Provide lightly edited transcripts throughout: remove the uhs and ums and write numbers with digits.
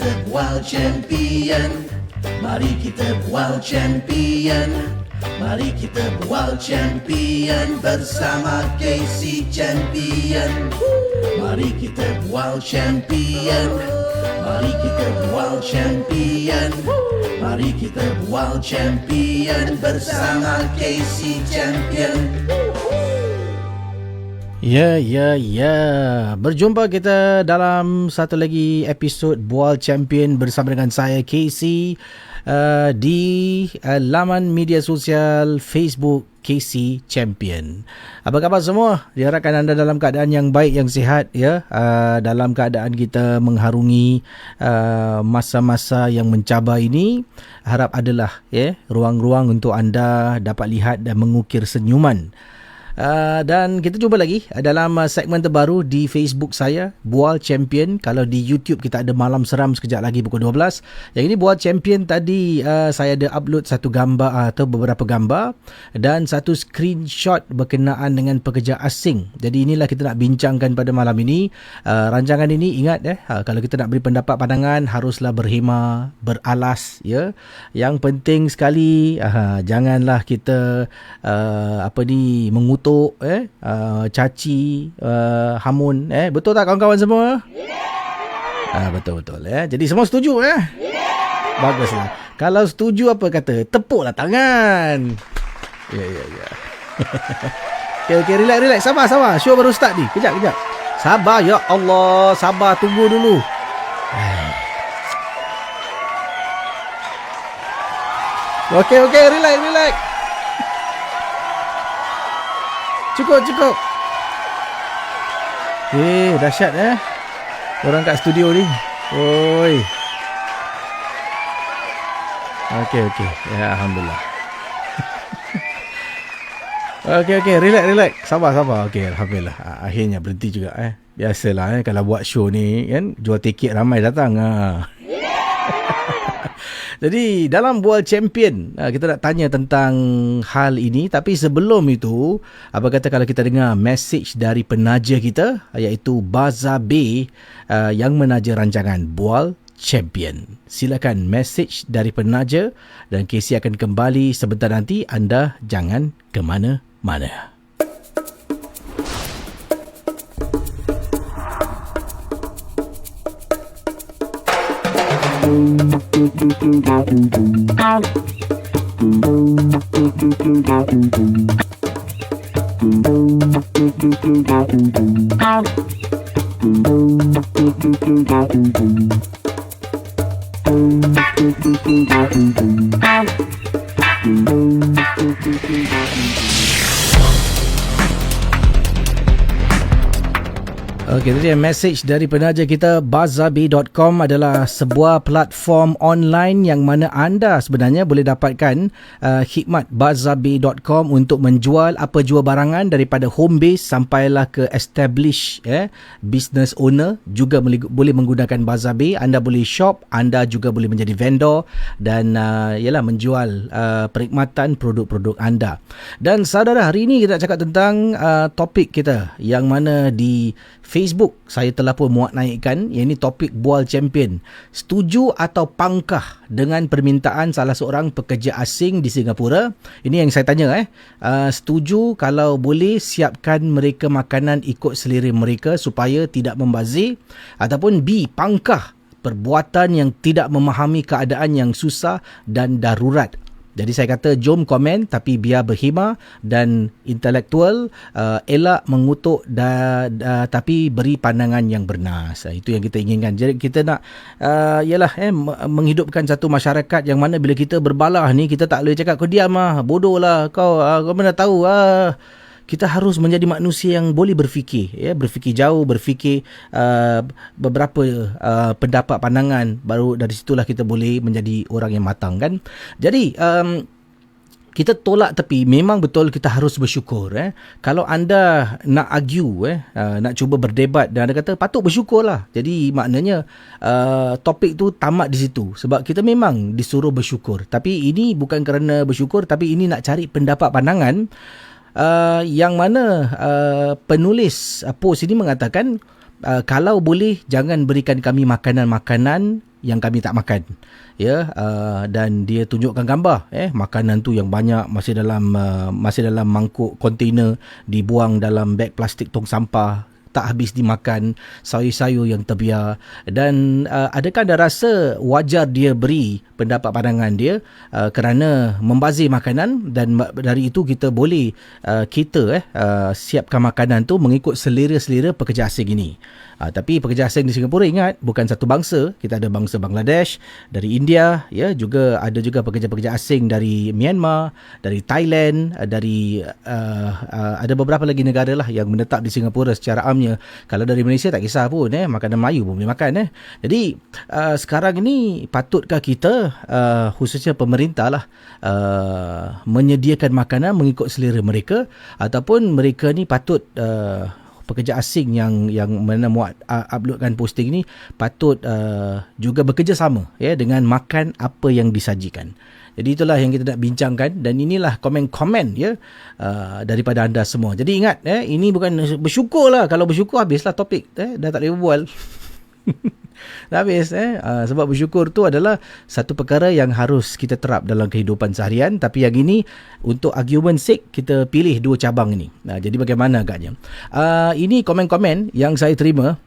kita bual champion. Mari kita bual champion. Mari kita bual champion bersama KC Champion. Mari kita bual champion. Mari kita bual champion. Mari kita bual champion bersama KC Champion. Ya. Berjumpa kita dalam satu lagi episod Bual Champion bersama dengan saya KC di laman media sosial Facebook KC Champion. Apa khabar semua? Diharapkan anda dalam keadaan yang baik, yang sihat, ya. Dalam keadaan kita mengharungi masa-masa yang mencabar ini, harap adalah ruang-ruang untuk anda dapat lihat dan mengukir senyuman. Dan kita jumpa lagi dalam segmen terbaru di Facebook saya, Bual Champion. Kalau di YouTube kita ada Malam Seram sekejap lagi pukul 12. Yang ini Bual Champion tadi saya ada upload satu gambar atau beberapa gambar dan satu screenshot berkenaan dengan pekerja asing. Jadi inilah kita nak bincangkan pada malam ini. Rancangan ini ingat kalau kita nak beri pendapat pandangan haruslah berhema, beralas, ya. Yang penting sekali janganlah kita mengutuk, caci, hamun, betul tak kawan-kawan semua? Betul. Jadi semua setuju, Baguslah. Kalau setuju apa kata? Tepuklah tangan. Ya. Okay, relax. Sabar. Show baru start ni. Kejap. Sabar, ya Allah. Sabar, tunggu dulu. Okay, relax. Cukup. Dahsyat orang kat studio ni. Oi. Okey. Ya, alhamdulillah. Okey, relax. Sabar. Okey, alhamdulillah. Akhirnya berhenti juga Biasalah kalau buat show ni kan, jual tiket ramai datang. Jadi dalam Bual Champion kita nak tanya tentang hal ini, tapi sebelum itu apa kata kalau kita dengar message dari penaja kita iaitu Bazaar Bay yang menaja rancangan Bual Champion. Silakan message dari penaja dan KC akan kembali sebentar nanti. Anda jangan ke mana-mana. Okey, tadi message dari penaja kita. Bazaabbay.com adalah sebuah platform online yang mana anda sebenarnya boleh dapatkan khidmat Bazaabbay.com untuk menjual apa jua barangan daripada home base sampailah ke establish business owner juga boleh menggunakan Bazaar Bay. Anda boleh shop, anda juga boleh menjadi vendor dan menjual perkhidmatan produk-produk anda. Dan saudara, hari ini kita cakap tentang topik kita yang mana di Facebook saya telah pun muat naikkan, iaitu topik Bual Champion. Setuju atau pangkah dengan permintaan salah seorang pekerja asing di Singapura? Ini yang saya tanya. Setuju kalau boleh siapkan mereka makanan ikut selera mereka supaya tidak membazir? Ataupun B, pangkah perbuatan yang tidak memahami keadaan yang susah dan darurat? Jadi saya kata jom komen tapi biar berhema dan intelektual, elak mengutuk tapi beri pandangan yang bernas. Itu yang kita inginkan. Jadi kita nak menghidupkan satu masyarakat yang mana bila kita berbalah ni, kita tak boleh cakap kau diam bodoh lah kau mana tahu kita harus menjadi manusia yang boleh berfikir, berfikir jauh, berfikir beberapa pendapat, pandangan, baru dari situlah kita boleh menjadi orang yang matang, kan. Jadi kita tolak tepi, memang betul kita harus bersyukur. Kalau anda nak argue, nak cuba berdebat dan anda kata patut bersyukurlah. Jadi maknanya topik tu tamat di situ. Sebab kita memang disuruh bersyukur. Tapi ini bukan kerana bersyukur, tapi ini nak cari pendapat, pandangan yang mana penulis post ini mengatakan kalau boleh jangan berikan kami makanan-makanan yang kami tak makan. Ya, dan dia tunjukkan gambar makanan tu yang banyak masih dalam mangkuk kontainer, dibuang dalam beg plastik tong sampah, tak habis dimakan, sayur-sayur yang terbiar. Dan adakah anda rasa wajar dia beri pendapat pandangan dia kerana membazir makanan, dan dari itu kita boleh siapkan makanan tu mengikut selera-selera pekerja asing ini. Tapi pekerja asing di Singapura, ingat, bukan satu bangsa. Kita ada bangsa Bangladesh, dari India, ya, juga ada juga pekerja-pekerja asing dari Myanmar, dari Thailand, dari ada beberapa lagi negara lah yang menetap di Singapura secara amnya. Kalau dari Malaysia tak kisah pun, makanan Melayu pun boleh makan. Jadi sekarang ini patutkah kita, khususnya pemerintah lah, menyediakan makanan mengikut selera mereka, ataupun mereka ni patut pekerja asing yang mana muat uploadkan posting ni patut juga bekerjasama dengan makan apa yang disajikan. Jadi itulah yang kita nak bincangkan, dan inilah komen-komen daripada anda semua. Jadi ingat, ini bukan bersyukur lah. Kalau bersyukur habislah topik, dah tak boleh berbual. Dah habis. Sebab bersyukur tu adalah satu perkara yang harus kita terap dalam kehidupan seharian. Tapi yang ini, untuk argument sake, kita pilih dua cabang ini. Jadi bagaimana agaknya? Ini komen-komen yang saya terima.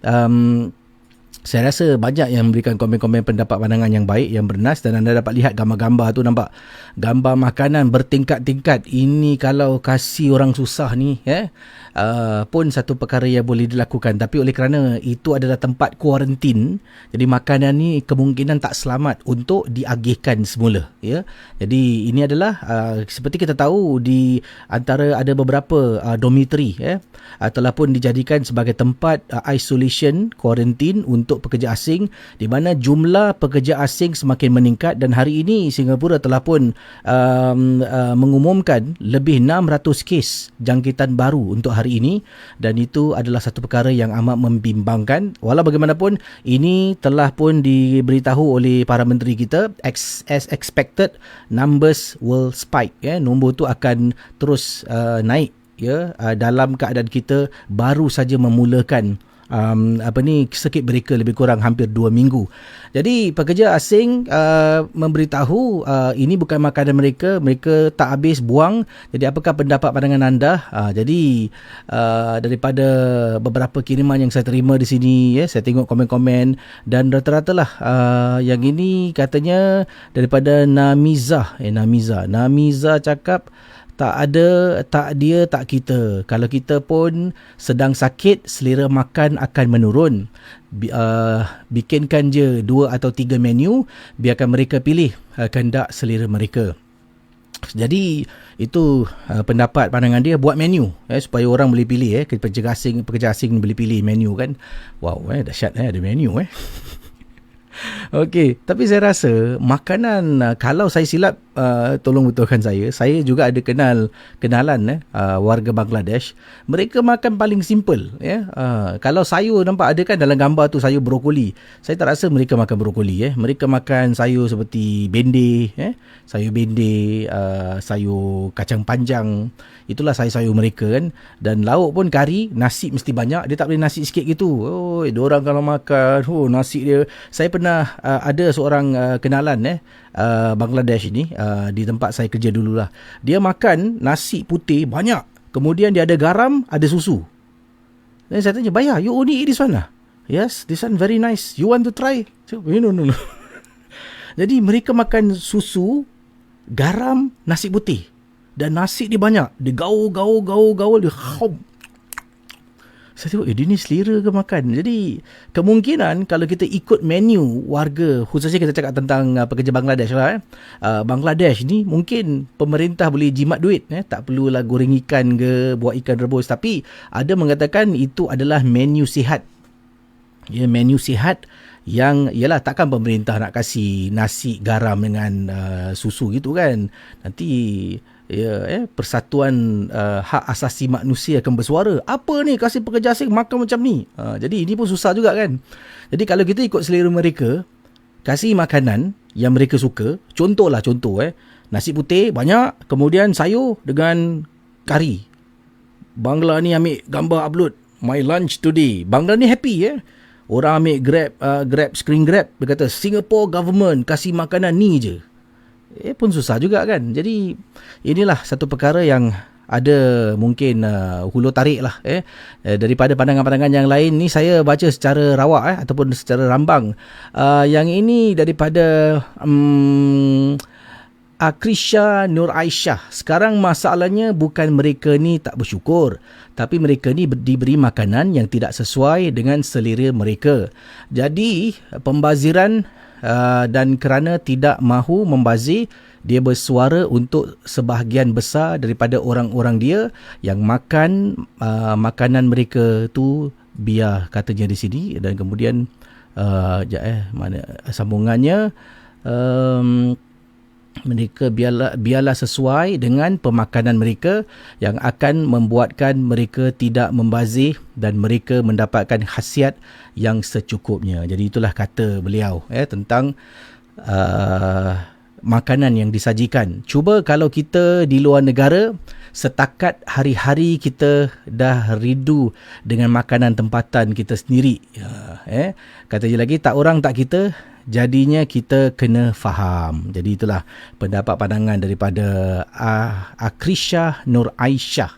Saya rasa banyak yang memberikan komen-komen pendapat pandangan yang baik, yang bernas, dan anda dapat lihat gambar-gambar tu, nampak gambar makanan bertingkat-tingkat. Ini kalau kasih orang susah ni pun satu perkara yang boleh dilakukan. Tapi oleh kerana itu adalah tempat kuarantin, jadi makanan ni kemungkinan tak selamat untuk diagihkan semula, ya. Jadi ini adalah seperti kita tahu, di antara ada beberapa dormitory telah pun dijadikan sebagai tempat isolation, kuarantin untuk pekerja asing, di mana jumlah pekerja asing semakin meningkat. Dan hari ini Singapura telah pun mengumumkan lebih 600 kes jangkitan baru untuk hari ini, dan itu adalah satu perkara yang amat membimbangkan. Walau bagaimanapun, ini telah pun diberitahu oleh para menteri kita, as expected, numbers will spike. Nombor tu akan terus naik, dalam keadaan kita baru saja memulakan circuit breaker lebih kurang hampir 2 minggu. Jadi pekerja asing memberitahu ini bukan makanan mereka tak habis buang. Jadi apakah pendapat pandangan anda? Jadi daripada beberapa kiriman yang saya terima di sini, saya tengok komen-komen, dan rata-rata lah yang ini katanya daripada Namiza cakap, tak ada, tak dia, tak kita. Kalau kita pun sedang sakit, selera makan akan menurun. Bikinkan je 2 atau 3 menu, biarkan mereka pilih kehendak selera mereka. Jadi itu pendapat pandangan dia, buat menu supaya orang boleh pilih. Pekerja asing boleh pilih menu kan. Wow, dahsyat ada menu. Okey, tapi saya rasa makanan, kalau saya silap, tolong betulkan saya juga ada kenalan warga Bangladesh. Mereka makan paling simple. Kalau sayur, nampak ada kan dalam gambar tu sayur brokoli, saya tak rasa mereka makan brokoli. Mereka makan sayur seperti bende, sayur kacang panjang. Itulah sayur-sayur mereka kan. Dan lauk pun kari, nasi mesti banyak. Dia tak boleh nasi sikit gitu. Diorang kalau makan, nasi dia. Saya pernah ada seorang kenalan Bangladesh ni, di tempat saya kerja dululah. Dia makan nasi putih banyak. Kemudian dia ada garam, ada susu. Dan saya tanya, "Baya, you only eat this one lah?" "Yes, this one very nice. You want to try?" No. Jadi mereka makan susu, garam, nasi putih. Dan nasi dia banyak. Dia gaul. Dia khom. Saya tengok, dia ni selera ke makan? Jadi, kemungkinan kalau kita ikut menu warga, khususnya kita cakap tentang pekerja Bangladesh lah. Bangladesh ni mungkin pemerintah boleh jimat duit. Tak perlulah goreng ikan ke, buat ikan rebus. Tapi, ada mengatakan itu adalah menu sihat. Menu sihat yang, yalah, takkan pemerintah nak kasih nasi garam dengan susu gitu kan. Nanti Persatuan Hak Asasi Manusia akan bersuara, apa ni kasih pekerja asing makan macam ni. Jadi ini pun susah juga kan. Jadi kalau kita ikut selera mereka, kasih makanan yang mereka suka. Contoh nasi putih banyak, kemudian sayur dengan kari. Bangla ni ambil gambar upload, "My lunch today." Bangla ni happy Orang ambil screen grab. Dia kata Singapore government kasih makanan ni je. Pun susah juga kan. Jadi inilah satu perkara yang ada mungkin hulu tarik lah daripada pandangan-pandangan yang lain ni. Saya baca secara rawak ataupun secara rambang. Yang ini daripada Akrisha Nur Aisyah. Sekarang masalahnya bukan mereka ni tak bersyukur, tapi mereka ni diberi makanan yang tidak sesuai dengan selera mereka. Jadi pembaziran dan kerana tidak mahu membazir, dia bersuara untuk sebahagian besar daripada orang-orang dia yang makan makanan mereka tu biar, katanya di sini. Dan kemudian mana sambungannya, mereka biarlah sesuai dengan pemakanan mereka yang akan membuatkan mereka tidak membazir dan mereka mendapatkan khasiat yang secukupnya. Jadi itulah kata beliau tentang makanan yang disajikan. Cuba kalau kita di luar negara, setakat hari-hari kita dah rindu dengan makanan tempatan kita sendiri. Kata je lagi, tak orang tak kita, jadinya kita kena faham. Jadi itulah pendapat pandangan daripada Akrisha Nur Aisyah.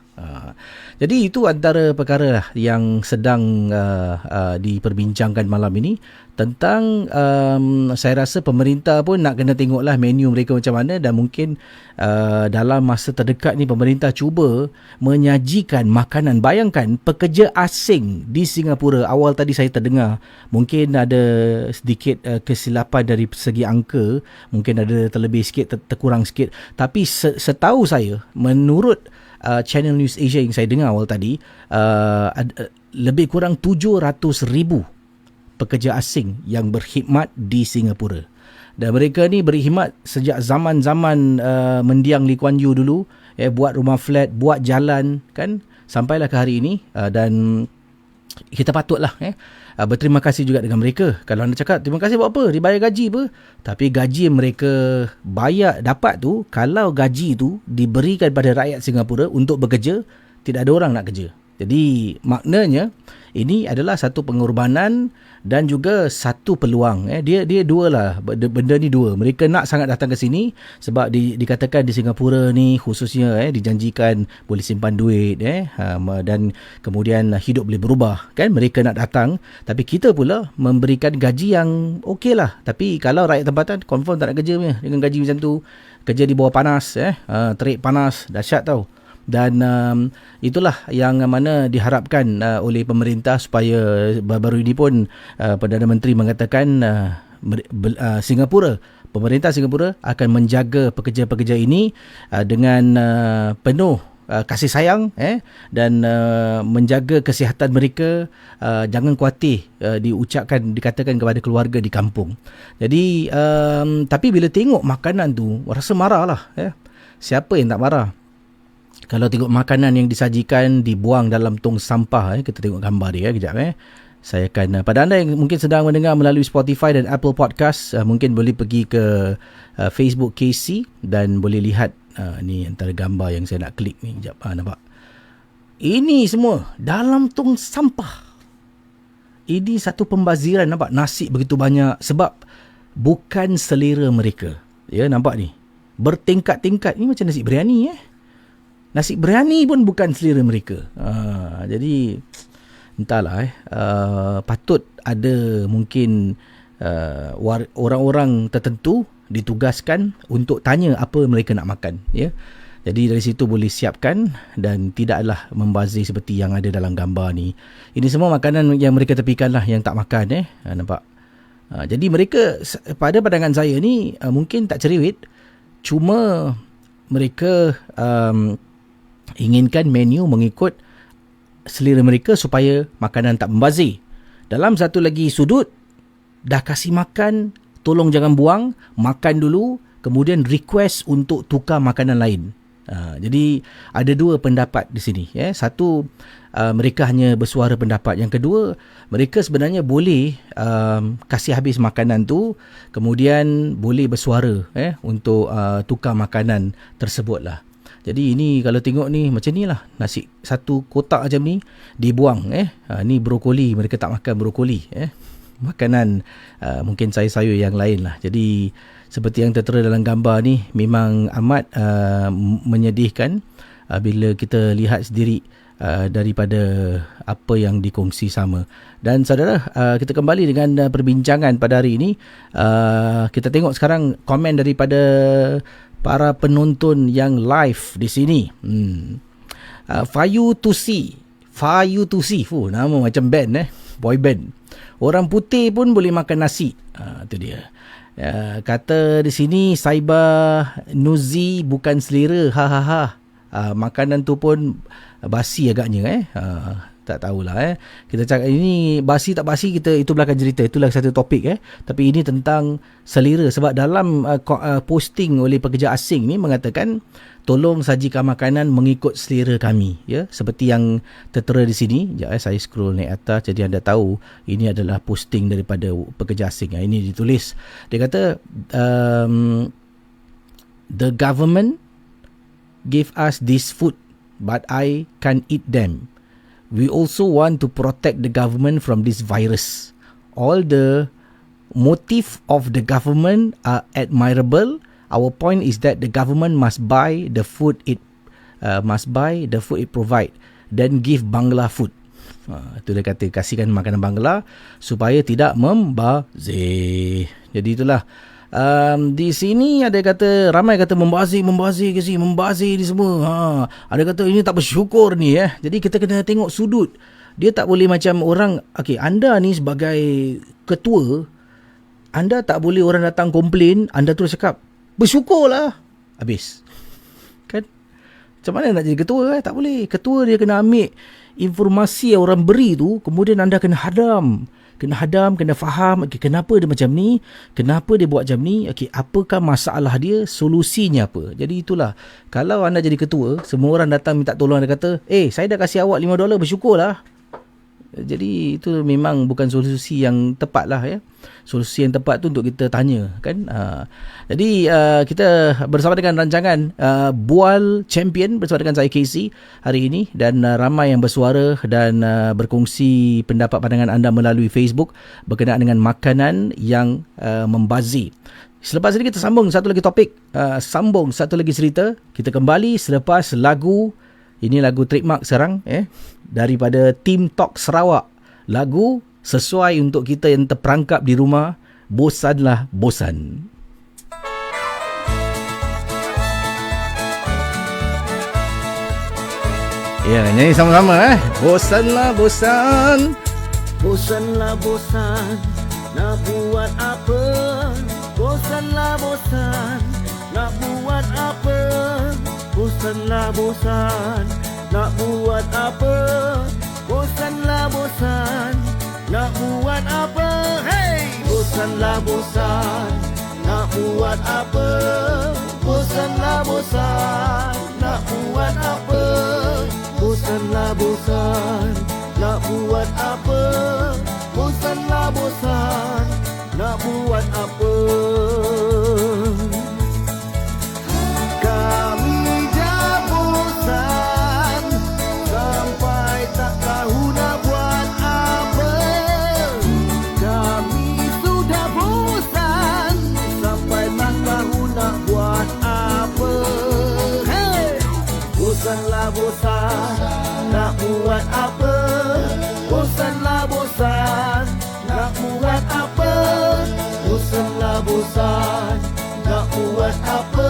Jadi itu antara perkara yang sedang diperbincangkan malam ini tentang saya rasa pemerintah pun nak kena tengoklah menu mereka macam mana, dan mungkin dalam masa terdekat ni pemerintah cuba menyajikan makanan. Bayangkan pekerja asing di Singapura. Awal tadi saya terdengar mungkin ada sedikit kesilapan dari segi angka, mungkin ada terlebih sikit, terkurang sikit, tapi setahu saya menurut Channel News Asia yang saya dengar awal tadi, lebih kurang 700,000 pekerja asing yang berkhidmat di Singapura. Dan mereka ni berkhidmat sejak zaman-zaman mendiang Lee Kuan Yew dulu, buat rumah flat, buat jalan kan, sampailah ke hari ini. Dan kita patutlah berterima kasih juga dengan mereka. Kalau anda cakap terima kasih buat apa, dibayar gaji apa, tapi gaji yang mereka bayar dapat tu, kalau gaji tu diberikan pada rakyat Singapura untuk bekerja, tidak ada orang nak kerja. Jadi maknanya ini adalah satu pengorbanan dan juga satu peluang. Dia dua lah, benda ni dua. Mereka nak sangat datang ke sini sebab dikatakan di Singapura ni khususnya dijanjikan boleh simpan duit dan kemudian hidup boleh berubah kan. Mereka nak datang, tapi kita pula memberikan gaji yang okey lah. Tapi kalau rakyat tempatan confirm tak nak kerja punya dengan gaji macam tu. Kerja di bawah panas, terik panas, dahsyat tau. Dan itulah yang mana diharapkan oleh pemerintah, supaya baru ini pun Perdana Menteri mengatakan pemerintah Singapura akan menjaga pekerja-pekerja ini dengan penuh kasih sayang dan menjaga kesihatan mereka. Jangan khawatir dikatakan kepada keluarga di kampung. Jadi tapi bila tengok makanan tu rasa marah lah. Siapa yang tak marah kalau tengok makanan yang disajikan dibuang dalam tong sampah. Kita tengok gambar dia kejap. Saya akan, pada anda yang mungkin sedang mendengar melalui Spotify dan Apple Podcast, mungkin boleh pergi ke Facebook KC dan boleh lihat ni antara gambar yang saya nak klik ni. Kejap, nampak? Ini semua dalam tong sampah. Ini satu pembaziran, nampak? Nasi begitu banyak sebab bukan selera mereka. Ya, nampak ni? Bertingkat-tingkat. Ini macam nasi biryani Nasi biryani pun bukan selera mereka. Jadi entahlah patut ada mungkin orang-orang tertentu ditugaskan untuk tanya apa mereka nak makan, ya. Jadi dari situ boleh siapkan dan tidaklah membazir seperti yang ada dalam gambar ni. Ini semua makanan yang mereka tepikanlah yang tak makan, nampak. Jadi mereka, pada pandangan saya ni, mungkin tak cerewet, cuma mereka inginkan menu mengikut selera mereka supaya makanan tak membazir. Dalam satu lagi sudut, dah kasih makan, tolong jangan buang, makan dulu, kemudian request untuk tukar makanan lain. Jadi ada dua pendapat di sini. Satu, mereka hanya bersuara pendapat. Yang kedua, mereka sebenarnya boleh kasih habis makanan tu, kemudian boleh bersuara untuk tukar makanan tersebut lah. Jadi ini kalau tengok ni macam ni lah, nasi satu kotak macam ni dibuang. Ni brokoli, mereka tak makan brokoli. Makanan mungkin sayur-sayur yang lain lah. Jadi seperti yang tertera dalam gambar ni, memang amat menyedihkan bila kita lihat sendiri daripada apa yang dikongsi sama. Dan saudara, kita kembali dengan perbincangan pada hari ini. Kita tengok sekarang komen daripada para penonton yang live di sini. Fayu Tusi. Nama macam band, boy band. Orang putih pun boleh makan nasi. Itu dia. Kata di sini Saiba Nuzi, bukan selera. Makanan tu pun basi agaknya. Tak tahulah. Kita cakap ini basi tak basi, kita itu belakang cerita, itulah satu topik. Tapi ini tentang selera, sebab dalam posting oleh pekerja asing ni mengatakan tolong sajikan makanan mengikut selera kami, seperti yang tertera di sini. Saya scroll naik atas jadi anda tahu ini adalah posting daripada pekerja asing. Ini ditulis, dia kata the government give us this food but I can't eat them. We also want to protect the government from this virus. All the motive of the government are admirable. Our point is that the government must buy the food it provide, then give Bangla food. Itu dia kata, kasihkan makanan Bangla supaya tidak membazir. Jadi itulah. Di sini ada kata, ramai kata membazir ni semua. Ada kata ini tak bersyukur ni. Jadi kita kena tengok sudut. Dia tak boleh macam orang, anda ni sebagai ketua, anda tak boleh orang datang komplain, anda terus cakap bersyukurlah, habis. Kan? Macam mana nak jadi ketua? Tak boleh. Ketua dia kena ambil informasi yang orang beri tu, kemudian anda kena hadam, kena faham, kenapa dia macam ni, kenapa dia buat macam ni, apakah masalah dia, solusinya apa. Jadi itulah, kalau anda jadi ketua, semua orang datang minta tolong, anda kata, saya dah kasih awak $5, bersyukurlah. Jadi itu memang bukan solusi yang tepat lah. Solusi yang tepat tu untuk kita tanya, kan. Jadi kita bersama dengan rancangan Bual Champion bersama dengan saya Casey hari ini, dan ramai yang bersuara dan berkongsi pendapat pandangan anda melalui Facebook berkenaan dengan makanan yang membazir. Selepas ini kita sambung satu lagi topik, sambung satu lagi cerita. Kita kembali selepas lagu. Ini lagu trademark sekarang, daripada Team Talk Sarawak. Lagu sesuai untuk kita yang terperangkap di rumah. Bosanlah bosan. Ya, nyanyi sama-sama. Bosanlah bosan. Bosanlah bosan, nak buat apa? Bosanlah bosan, nak buat apa? Bosanlah bosan, nak buat apa? Bosanlah bosan, nak buat apa? Hey! Bosanlah bosan, nak buat apa? Bosanlah bosan, nak buat apa? Bosanlah bosan, nak buat apa? Bosanlah bosan, nak buat apa? Bosan, nak buat apa? Bosanlah bosan, nak buat apa? Bosanlah bosan, nak buat apa?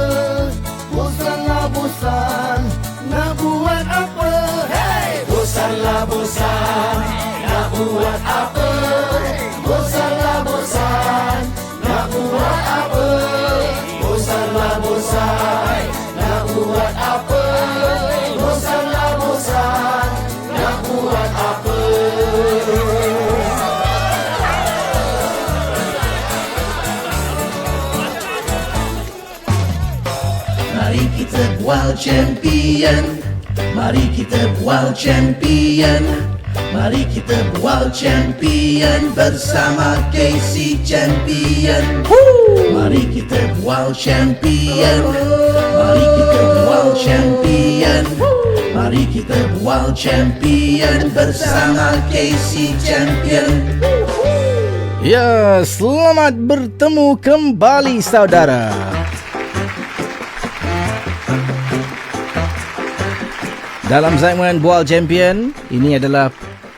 Bosanlah bosan, nak buat apa? Hey! Bosanlah bosan, nak buat apa? Bosanlah bosan, nak buat apa? Bosanlah bosan, nak buat apa? Bosanlah bosan, nak buat apa? Mari kita bual champion. Mari kita bual champion. Mari kita bual champion bersama Casey Champion. Mari kita bual champion. Mari kita bual Champion. Mari kita bual champion bersama KC Champion. Ya, selamat bertemu kembali saudara. Dalam segmen Bual Champion, ini adalah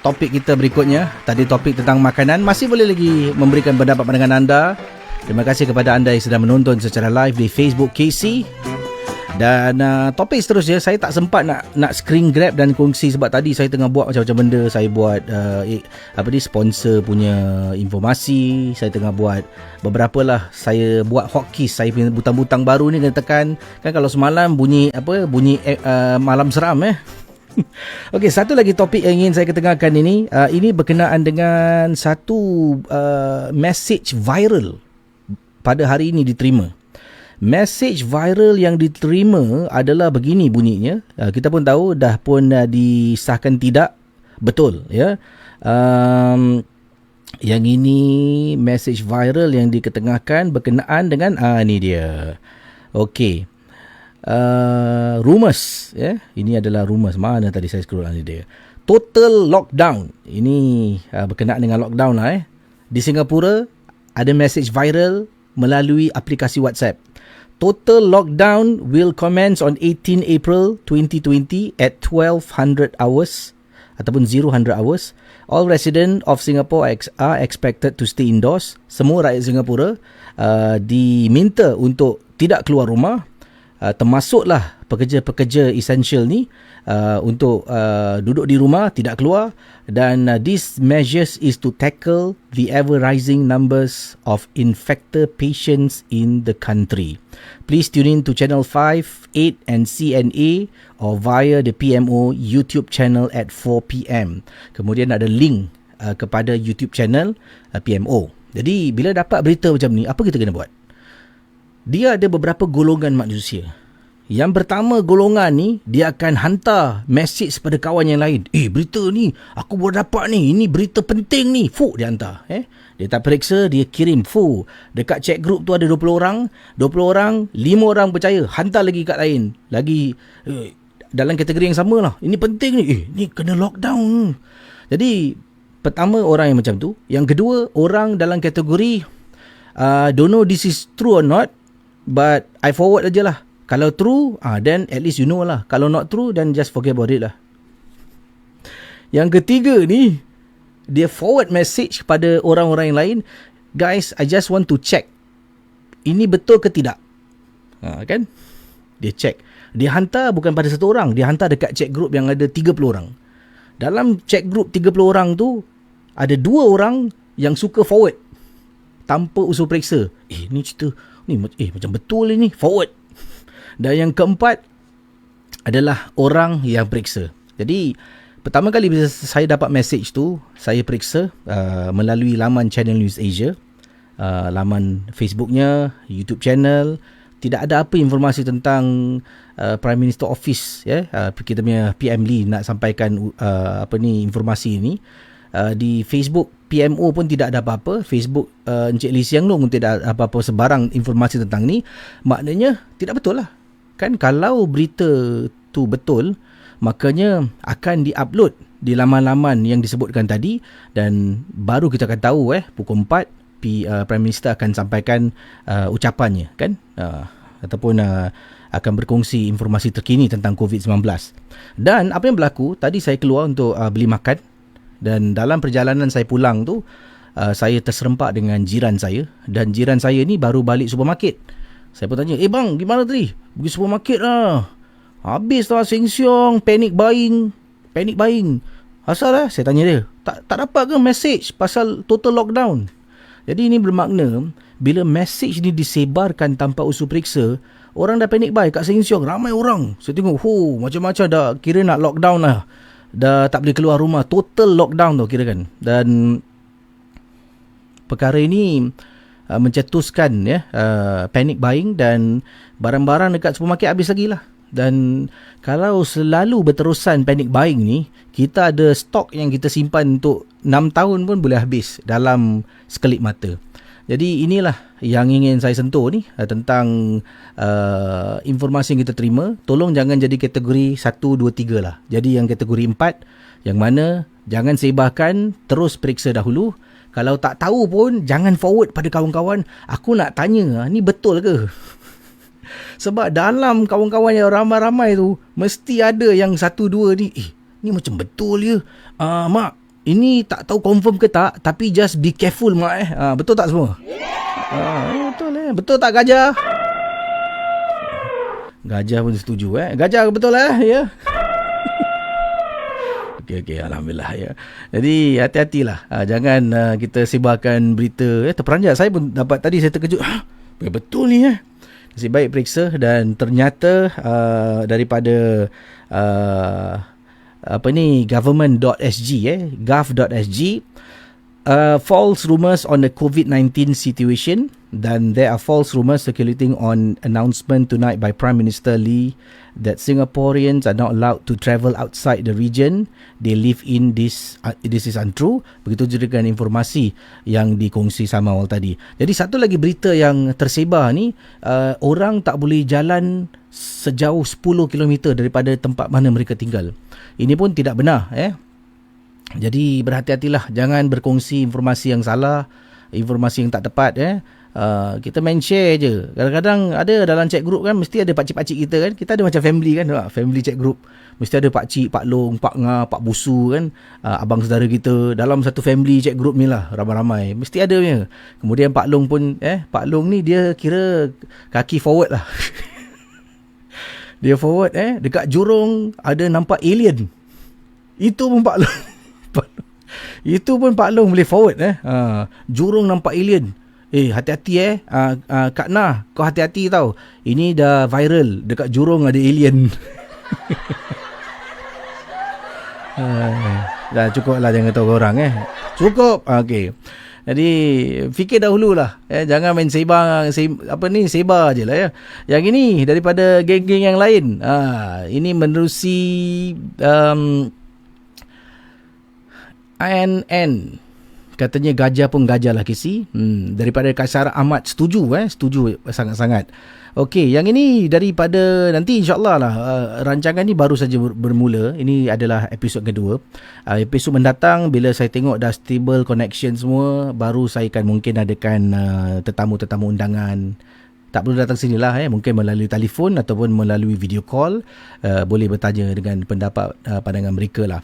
topik kita berikutnya. Tadi topik tentang makanan. Masih boleh lagi memberikan pendapat pandangan anda. Terima kasih kepada anda yang sedang menonton secara live di Facebook KC. Dan topik seterusnya, saya tak sempat nak screen grab dan kongsi sebab tadi saya tengah buat macam-macam benda. Saya buat sponsor punya informasi. Saya tengah buat beberapa lah. Saya buat hotkeys. Saya punya butang-butang baru ni kena tekan. Kan kalau semalam bunyi malam seram Okey, satu lagi topik yang ingin saya ketengahkan ini. Ini berkenaan dengan satu message viral pada hari ini diterima. Message viral yang diterima adalah begini bunyinya. Kita pun tahu dah pun disahkan tidak betul ya. Yang ini message viral yang diketengahkan berkenaan dengan ni dia. Okey. Rumours ya. Ini adalah rumours. Mana tadi saya scroll ni dia. Total lockdown. Ini berkenaan dengan lockdown lah Di Singapura ada message viral melalui aplikasi WhatsApp. Total lockdown will commence on 18 April 2020 at 1200 hours ataupun 000 hours. All residents of Singapore are expected to stay indoors. Semua rakyat Singapura diminta untuk tidak keluar rumah, termasuklah pekerja-pekerja essential ni untuk duduk di rumah, tidak keluar. Dan these measures is to tackle the ever-rising numbers of infected patients in the country. Please tune in to Channel 5, 8 and CNA or via the PMO YouTube channel at 4 p.m. Kemudian ada link kepada YouTube channel PMO. Jadi bila dapat berita macam ni, apa kita kena buat? Dia ada beberapa golongan manusia. Yang pertama golongan ni, dia akan hantar message pada kawan yang lain. Berita ni, aku baru dapat ni. Ini berita penting ni. Dia hantar. Dia tak periksa, dia kirim. Dekat chat group tu ada 20 orang. 20 orang, 5 orang percaya. Hantar lagi kat lain. Lagi dalam kategori yang sama lah. Ini penting ni. Ni kena lockdown. Jadi, pertama orang yang macam tu. Yang kedua, orang dalam kategori don't know this is true or not. But I forward aja lah. Kalau true, then at least you know lah. Kalau not true, then just forget about it lah. Yang ketiga ni, dia forward message pada orang-orang yang lain. Guys, I just want to check. Ini betul ke tidak? Kan? Dia check. Dia hantar bukan pada satu orang. Dia hantar dekat chat group yang ada 30 orang. Dalam chat group 30 orang tu, ada 2 orang yang suka forward. Tanpa usul periksa. Ni cerita. Ni macam betul ni. Forward. Dan yang keempat adalah orang yang periksa. Jadi, pertama kali bila saya dapat message tu, saya periksa melalui laman Channel News Asia, laman Facebooknya, YouTube channel. Tidak ada apa informasi tentang Prime Minister Office. Kita punya PM Lee nak sampaikan informasi ini. Di Facebook PMO pun tidak ada apa-apa. Facebook Encik Lee Hsien Loong pun tidak ada apa-apa sebarang informasi tentang ni. Maknanya tidak betul lah. Kan kalau berita tu betul, makanya akan di-upload di laman-laman yang disebutkan tadi dan baru kita akan tahu pukul 4 Prime Minister akan sampaikan ucapannya kan, ataupun akan berkongsi informasi terkini tentang COVID-19. Dan apa yang berlaku, tadi saya keluar untuk beli makan dan dalam perjalanan saya pulang tu saya terserempak dengan jiran saya dan jiran saya ni baru balik supermarket. Saya pun tanya, bang, gimana tadi? Pergi supermarket lah. Habis lah seng-siong, panic buying. Asal lah? Saya tanya dia. Tak dapat ke message pasal total lockdown? Jadi ini bermakna, bila message ni disebarkan tanpa usul periksa, orang dah panic buy kat seng-siong. Ramai orang. Saya tengok, macam-macam dah kira nak lockdown lah. Dah tak boleh keluar rumah. Total lockdown tu kira kan. Dan perkara ini mencetuskan panic buying dan barang-barang dekat supermarket habis lagi lah. Dan kalau selalu berterusan panic buying ni, kita ada stok yang kita simpan untuk 6 tahun pun boleh habis dalam sekelip mata. Jadi inilah yang ingin saya sentuh ni tentang informasi yang kita terima. Tolong jangan jadi kategori 1, 2, 3 lah. Jadi yang kategori 4, yang mana jangan sebarkan, terus periksa dahulu. Kalau tak tahu pun jangan forward pada kawan-kawan. Aku nak tanya, ni betul ke? Sebab dalam kawan-kawan yang ramai-ramai tu mesti ada yang 1, 2 ni, ni macam betul ya. Mak, ini tak tahu confirm ke tak, tapi just be careful mak. Betul tak semua? Betul betul tak Gajah? Gajah pun setuju Gajah betul ya. Okey, alhamdulillah ya. Jadi hati-hatilah. Jangan kita sebarkan berita terperanjat. Saya pun dapat tadi, saya terkejut. Betul ni Nasib baik periksa, dan ternyata daripada government.sg gov.sg, false rumours on the COVID-19 situation, dan there are false rumours circulating on announcement tonight by Prime Minister Lee that Singaporeans are not allowed to travel outside the region they live in. This is untrue. Begitu juga dengan informasi yang dikongsi sama awal tadi. Jadi satu lagi berita yang tersebar ni, orang tak boleh jalan sejauh 10 km daripada tempat mana mereka tinggal. Ini pun tidak benar Jadi berhati-hatilah, jangan berkongsi informasi yang salah, informasi yang tak tepat kita main share je. Kadang-kadang ada dalam chat group kan, mesti ada pakcik-pakcik kita kan. Kita ada macam family kan, family chat group. Mesti ada pakcik, Pak Long, Pak Nga, Pak Busu kan, abang saudara kita. Dalam satu family chat group ni lah, ramai-ramai. Mesti ada punya. Kemudian Pak Long pun, Pak Long ni dia kira kaki forward lah. Dia forward dekat Jurong ada nampak alien. Itu pun Pak Long. Itu pun Pak Long boleh forward Jurong nampak alien. Hati-hati Kak Nah, kau hati-hati tau. Ini dah viral, dekat Jurong ada alien. Dah cukup lah, jangan tahu orang Cukup. Okey. Jadi fikir dahululah jangan main sebar je lah Yang ini daripada geng-geng yang lain. Ini menerusi INN. Katanya gajah pun gajah lah Kisi. Daripada Kaisar Ahmad setuju setuju sangat-sangat. Okey, yang ini daripada nanti insyaAllah lah rancangan ni baru saja bermula. Ini adalah episod kedua. Episod mendatang bila saya tengok dah stable connection semua, baru saya akan mungkin adakan tetamu-tetamu undangan. Tak perlu datang sini lah mungkin melalui telefon ataupun melalui video call. Boleh bertanya dengan pendapat pandangan mereka lah.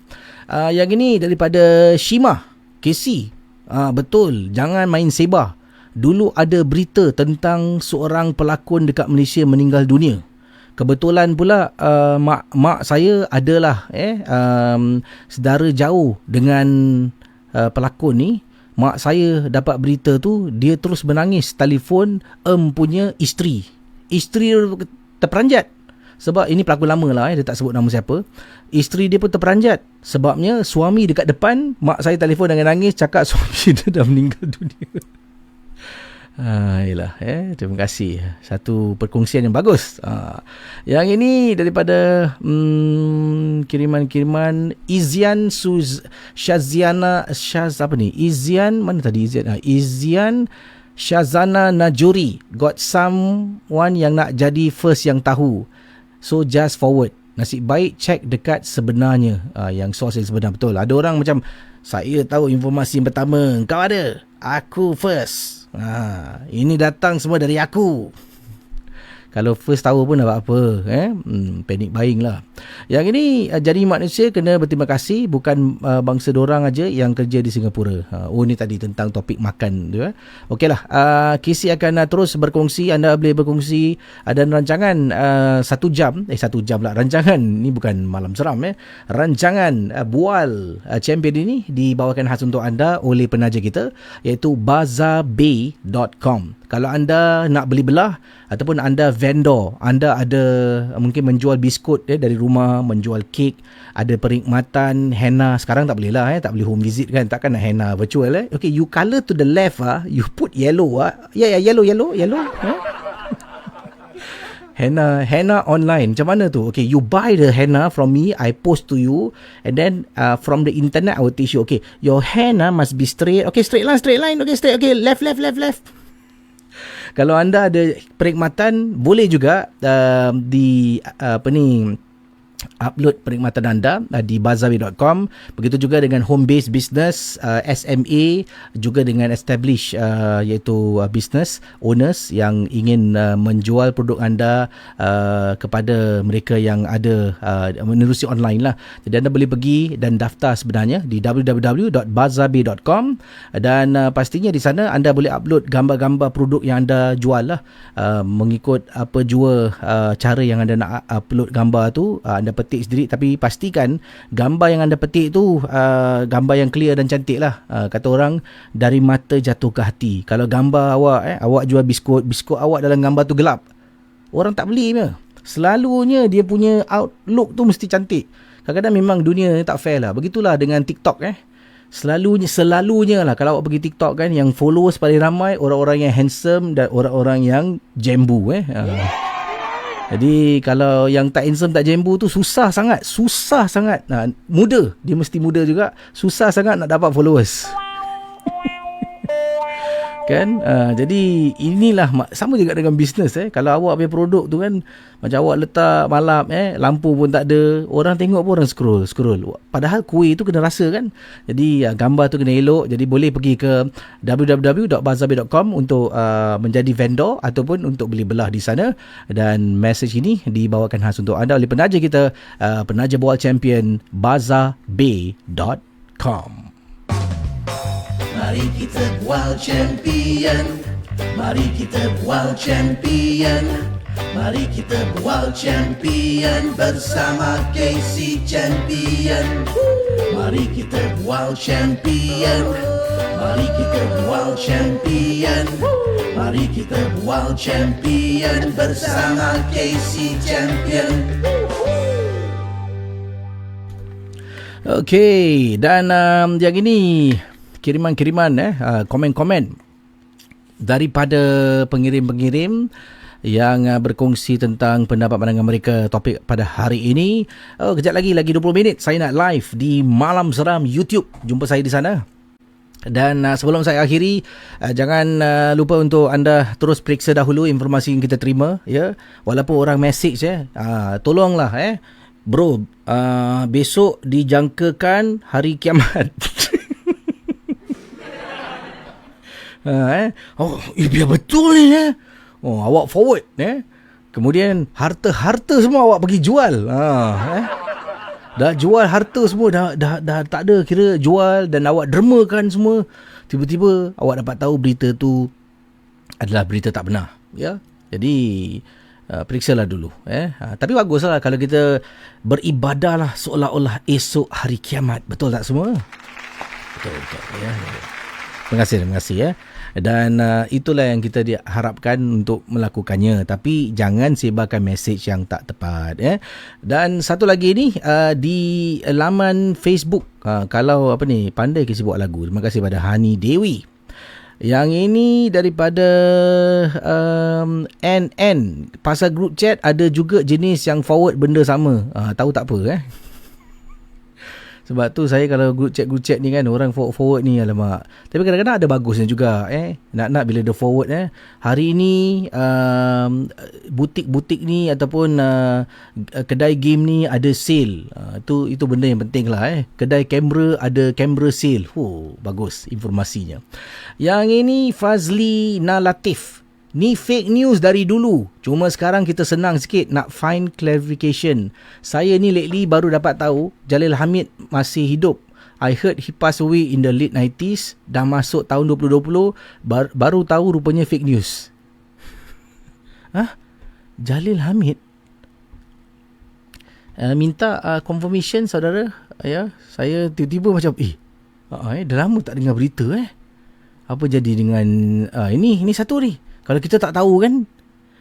Yang ini daripada Shima Casey. Betul, jangan main sebar. Dulu ada berita tentang seorang pelakon dekat Malaysia meninggal dunia. Kebetulan pula mak saya adalah saudara jauh dengan pelakon ni. Mak saya dapat berita tu, dia terus menangis telefon punya isteri. Isteri terperanjat. Sebab ini pelakon lama lah, dia tak sebut nama siapa. Isteri dia pun terperanjat. Sebabnya suami dekat depan, mak saya telefon dengan nangis, cakap suami dia dah meninggal dunia. Yelah, terima kasih. Satu perkongsian yang bagus. Yang ini daripada kiriman-kiriman Izian Shaziana apa ni? Izian, mana tadi Izian? Izian Shazana Najuri. Got someone yang nak jadi first yang tahu. So just forward. Nasib baik check dekat sebenarnya. Yang source yang sebenar betul. Ada orang macam, saya tahu informasi yang pertama, kau ada, aku first. Ini datang semua dari aku. Kalau first tahu pun tak apa, panic buying lah. Yang ini jadi manusia kena berterima kasih. Bukan bangsa dorang aja yang kerja di Singapura. Ni tadi tentang topik makan tu. Okeylah, Casey akan terus berkongsi. Anda boleh berkongsi. Ada rancangan 1 jam. 1 jam lah rancangan. Ni bukan malam seram. Rancangan Bual Champion ini dibawakan khas untuk anda oleh penaja kita, iaitu bazarbay.com. Kalau anda nak beli belah ataupun anda vendor, anda ada mungkin menjual biskut dari rumah, menjual kek, ada perkhidmatan henna. Sekarang tak boleh lah, tak boleh home visit kan, takkan nak henna virtual. Okay, you colour to the left, you put yellow. Yellow. henna online. Macam mana tu? Okay, you buy the henna from me, I post to you, and then from the internet I will teach you. Okay, your henna must be straight. Okay, straight line. Okay, straight. Okay, left. Kalau anda ada perkhidmatan, boleh juga upload perkhidmatan anda di bazaar.com. Begitu juga dengan home base business, SMA, juga dengan establish iaitu business owners yang ingin menjual produk anda kepada mereka yang ada menerusi online lah. Jadi anda boleh pergi dan daftar sebenarnya di www.bazaar.com, dan pastinya di sana anda boleh upload gambar-gambar produk yang anda jual lah, mengikut apa jua cara yang anda nak upload gambar tu. Anda petik sendiri, tapi pastikan gambar yang anda petik tu gambar yang clear dan cantik lah. Kata orang, dari mata jatuh ke hati. Kalau gambar awak jual biskut awak dalam gambar tu gelap, orang tak beli punya. Selalunya dia punya outlook tu mesti cantik. Kadang-kadang memang dunia ni tak fair lah. Begitulah dengan TikTok. Selalunya lah kalau awak pergi TikTok kan, yang followers paling ramai orang-orang yang handsome dan orang-orang yang jembu. Jadi kalau yang tak handsome, tak jembu tu susah sangat. Muda, dia mesti muda juga. Susah sangat nak dapat followers. Kan? Jadi inilah sama juga dengan bisnes. Kalau awak punya produk tu kan, macam awak letak malam, lampu pun tak ada, orang tengok pun orang scroll. Padahal kuih tu kena rasa kan. Jadi gambar tu kena elok. Jadi boleh pergi ke www.bazaar.com untuk menjadi vendor ataupun untuk beli belah di sana. Dan mesej ini dibawakan khas untuk anda oleh penaja kita, penaja Boal Champion, bazaarbay.com. Mari kita bual champion. Mari kita bual champion. Mari kita bual champion bersama KC Champion. Mari kita bual champion. Mari kita bual champion. Mari kita bual champion bersama KC Champion. Okey, dan yang ini kiriman-kiriman komen-komen daripada pengirim-pengirim yang berkongsi tentang pendapat pandangan mereka topik pada hari ini. Kejap lagi 20 minit saya nak live di Malam Seram YouTube. Jumpa saya di sana. Dan sebelum saya akhiri, jangan lupa untuk anda terus periksa dahulu informasi yang kita terima, ya. Walaupun orang message, tolonglah bro, besok dijangkakan hari kiamat. Biar betul ni awak forward kemudian harta semua awak pergi jual. Dah jual harta semua, dah tak ada, kira jual, dan awak dermakan semua. Tiba-tiba awak dapat tahu berita tu adalah berita tak benar, ya. Jadi periksalah dulu. Tapi baguslah kalau kita beribadahlah seolah-olah esok hari kiamat. Betul tak semua? Betul ya. Terima kasih ya. Dan itulah yang kita harapkan untuk melakukannya. Tapi jangan sebarkan mesej yang tak tepat. Dan satu lagi ni, di laman Facebook, kalau pandai KC buat lagu. Terima kasih pada Hani Dewi. Yang ini daripada NN. Pasal group chat ada juga jenis yang forward benda sama. Tahu tak apa Sebab tu saya kalau group chat ni kan, orang forward ni, alamak. Tapi kadang-kadang ada bagusnya juga. Nak bila dia forward hari ini butik-butik ni ataupun kedai game ni ada sale. Itu benda yang penting lah. Kedai kamera ada kamera sale. Bagus informasinya. Yang ini Fazli Nalatif. Ni fake news dari dulu. Cuma sekarang kita senang sikit nak find clarification. Saya ni lately baru dapat tahu Jalil Hamid masih hidup. I heard he passed away in the late 90s. Dah masuk tahun 2020, baru tahu rupanya fake news. Jalil Hamid? Minta confirmation saudara. Ya, saya tiba-tiba macam dah lama tak dengar berita. Apa jadi dengan ini satu ni. Kalau kita tak tahu kan,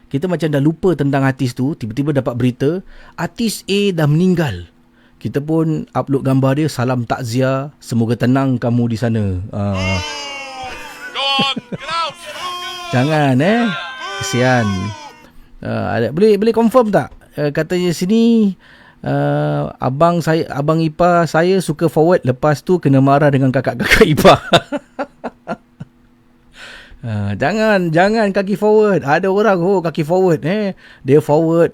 kita macam dah lupa tentang artis tu, tiba-tiba dapat berita artis A dah meninggal. Kita pun upload gambar dia, salam takziah, semoga tenang kamu di sana. Jangan kesian. Boleh confirm tak? Katanya sini abang ipar saya suka forward, lepas tu kena marah dengan kakak-kakak ipar. Jangan kaki forward. Ada orang kaki forward dia forward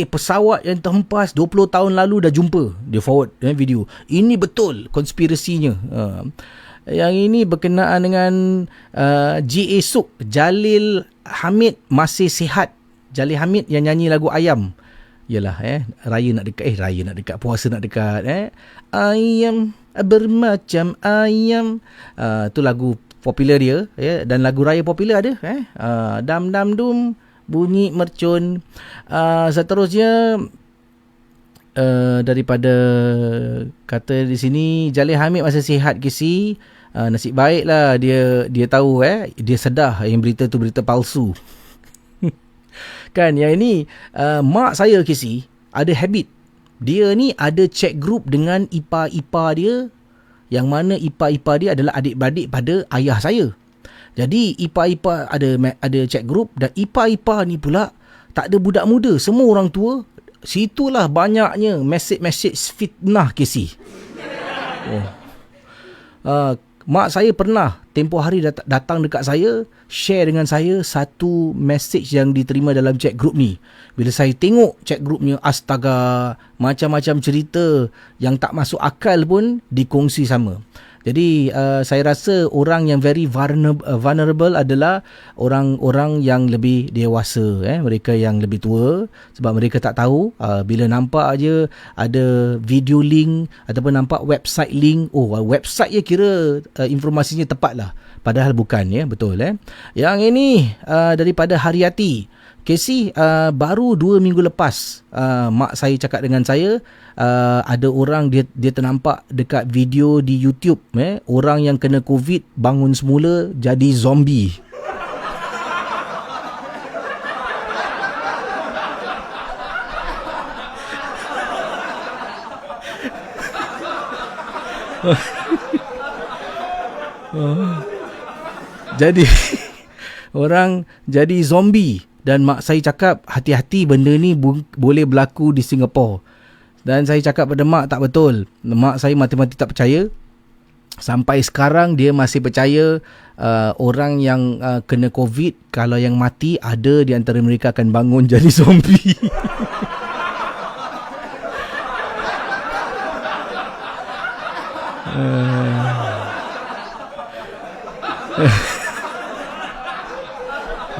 pesawat yang terhempas 20 tahun lalu dah jumpa. Dia forward video. Ini betul konspirasinya. Yang ini berkenaan dengan G.A. Suk, Jalil Hamid masih sihat. Jalil Hamid yang nyanyi lagu Ayam. Yalah raya nak dekat, puasa nak dekat. Ayam bermacam ayam. Tu lagu popular dia, dan lagu raya popular ada dam dam dum bunyi mercun. Seterusnya daripada kata di sini Jalil Hamid masih sihat KC. Nasib baiklah dia tahu dia sedar yang berita tu berita palsu. Kan yang ini mak saya KC ada habit. Dia ni ada chat group dengan ipar-ipar dia, yang mana ipar-ipar dia adalah adik-beradik pada ayah saya. Jadi ipar-ipar ada chat group, dan ipar-ipar ni pula tak ada budak muda, semua orang tua. Situlah banyaknya mesej-mesej fitnah KC. Mak saya pernah tempoh hari datang dekat saya, share dengan saya satu mesej yang diterima dalam chat group ni. Bila saya tengok chat groupnya, astaga, macam-macam cerita yang tak masuk akal pun dikongsi sama. Jadi saya rasa orang yang very vulnerable adalah orang-orang yang lebih dewasa, mereka yang lebih tua, sebab mereka tak tahu bila nampak aja ada video link ataupun nampak website link, website je kira informasinya tepat lah, padahal bukan, betul. Yang ini daripada Haryati KC, baru 2 minggu lepas mak saya cakap dengan saya, ada orang dia ternampak dekat video di YouTube, orang yang kena COVID bangun semula jadi zombie. Jadi orang jadi zombie. Dan mak saya cakap hati-hati, benda ni boleh berlaku di Singapura. Dan saya cakap pada mak tak betul. Mak saya mati-mati tak percaya. Sampai sekarang dia masih percaya orang yang kena COVID, kalau yang mati, ada di antara mereka akan bangun jadi zombie.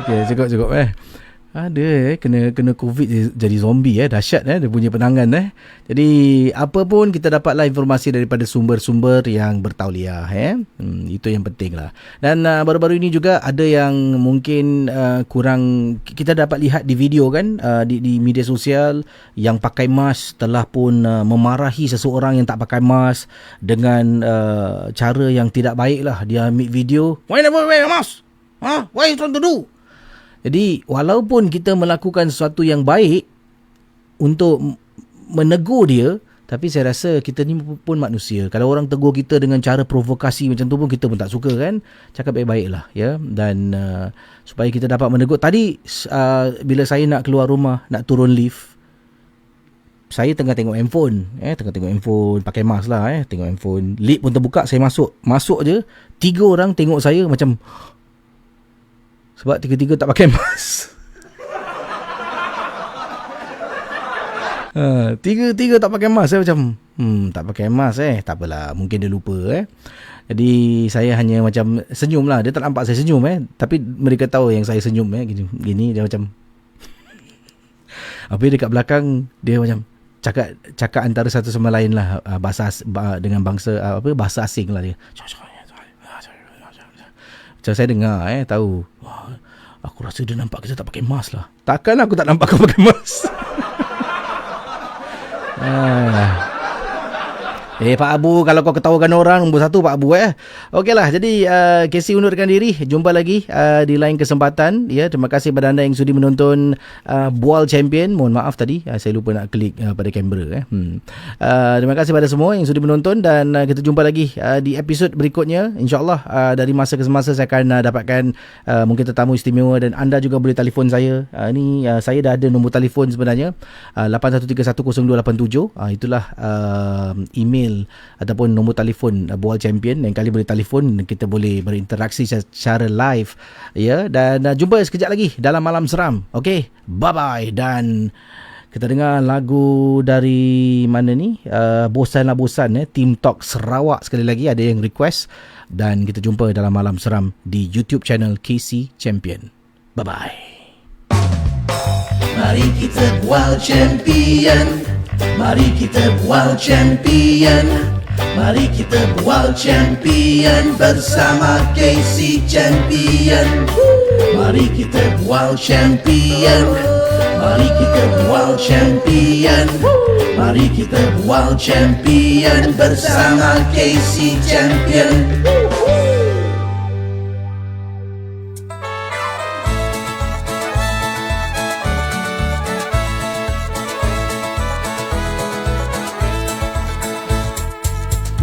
Okay, cukup. Ada kena COVID jadi zombie, dahsyat dia punya penangan. Jadi apa pun kita dapatlah informasi daripada sumber-sumber yang bertauliah. Itu yang penting lah. Dan baru-baru ini juga ada yang mungkin kurang kita dapat lihat di video kan, di media sosial, yang pakai mask telah pun memarahi seseorang yang tak pakai mask dengan cara yang tidak baik lah. Dia ambil video, why never wear a mask? What you trying to do? Jadi walaupun kita melakukan sesuatu yang baik untuk menegur dia, tapi saya rasa kita ni pun manusia. Kalau orang tegur kita dengan cara provokasi macam tu pun kita pun tak suka kan. Cakap baik-baik lah dan supaya kita dapat menegur. Tadi bila saya nak keluar rumah, nak turun lift, saya tengah tengok handphone, pakai mask lah, tengok handphone. Lift pun terbuka, saya masuk je, 3 orang tengok saya macam, sebab tiga-tiga tak pakai mask. Tiga-tiga tak pakai mask. Saya macam tak pakai mask tak apalah, mungkin dia lupa Jadi saya hanya macam senyum lah. Dia tak nampak saya senyum tapi mereka tahu yang saya senyum gini dia macam. Habis dekat belakang dia macam cakap antara satu sama lain lah, dengan bahasa asing lah dia. Macam saya dengar tahu, wah, aku rasa dia nampak kita tak pakai mask lah. Takkan aku tak nampak kau pakai mask. Pak Abu, kalau kau ketawakan orang, nombor 1 Pak Abu Okeylah, jadi Casey undurkan diri. Jumpa lagi di lain kesempatan. Ya, terima kasih kepada anda yang sudi menonton Bual Champion. Mohon maaf tadi saya lupa nak klik pada kamera terima kasih kepada semua yang sudi menonton, dan kita jumpa lagi di episod berikutnya. InsyaAllah dari masa ke semasa saya akan dapatkan mungkin tetamu istimewa, dan anda juga boleh telefon saya. Saya dah ada nombor telefon sebenarnya, 81310287. Itulah email ataupun nombor telefon Bual Champion. Yang kali boleh telefon, kita boleh berinteraksi secara live ya. Dan jumpa sekejap lagi dalam Malam Seram. Okey, bye bye. Dan kita dengar lagu dari mana ni, Bosanlah Bosan Team Talk Sarawak. Sekali lagi ada yang request, dan kita jumpa dalam Malam Seram di YouTube channel KC Champion. Bye bye. Mari kita bual champion, mari kita bual champion, mari kita bual champion bersama KC Champion. Mari kita bual champion, mari kita bual champion, mari kita bual champion bersama KC Champion.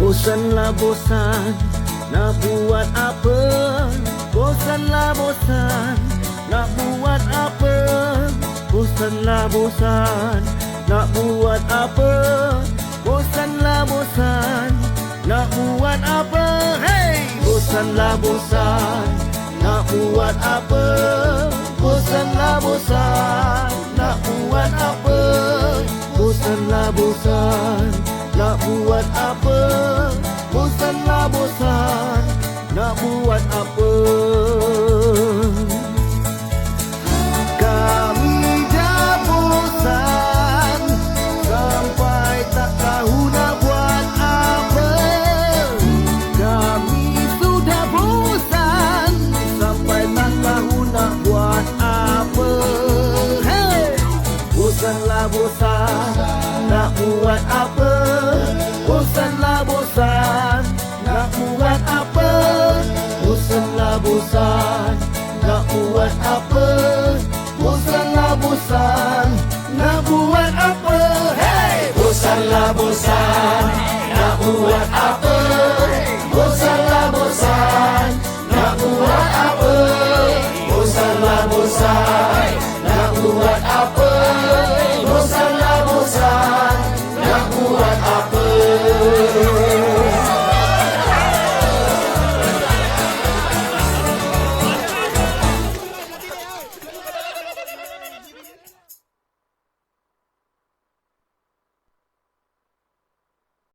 Bosanlah bosan, nak buat apa? Bosanlah bosan, nak buat apa? Bosanlah bosan, nak buat apa? Bosanlah bosan, nak buat apa? Hey! Bosanlah bosan, nak buat apa? Bosanlah bosan, nak buat apa? Bosanlah bosan, nak buat apa? Bosanlah bosan, nak buat apa? Kami dah bosan sampai tak tahu nak buat apa. Kami sudah bosan sampai tak tahu nak buat apa. Hey! Bosanlah bosan, nak buat apa? Bosanlah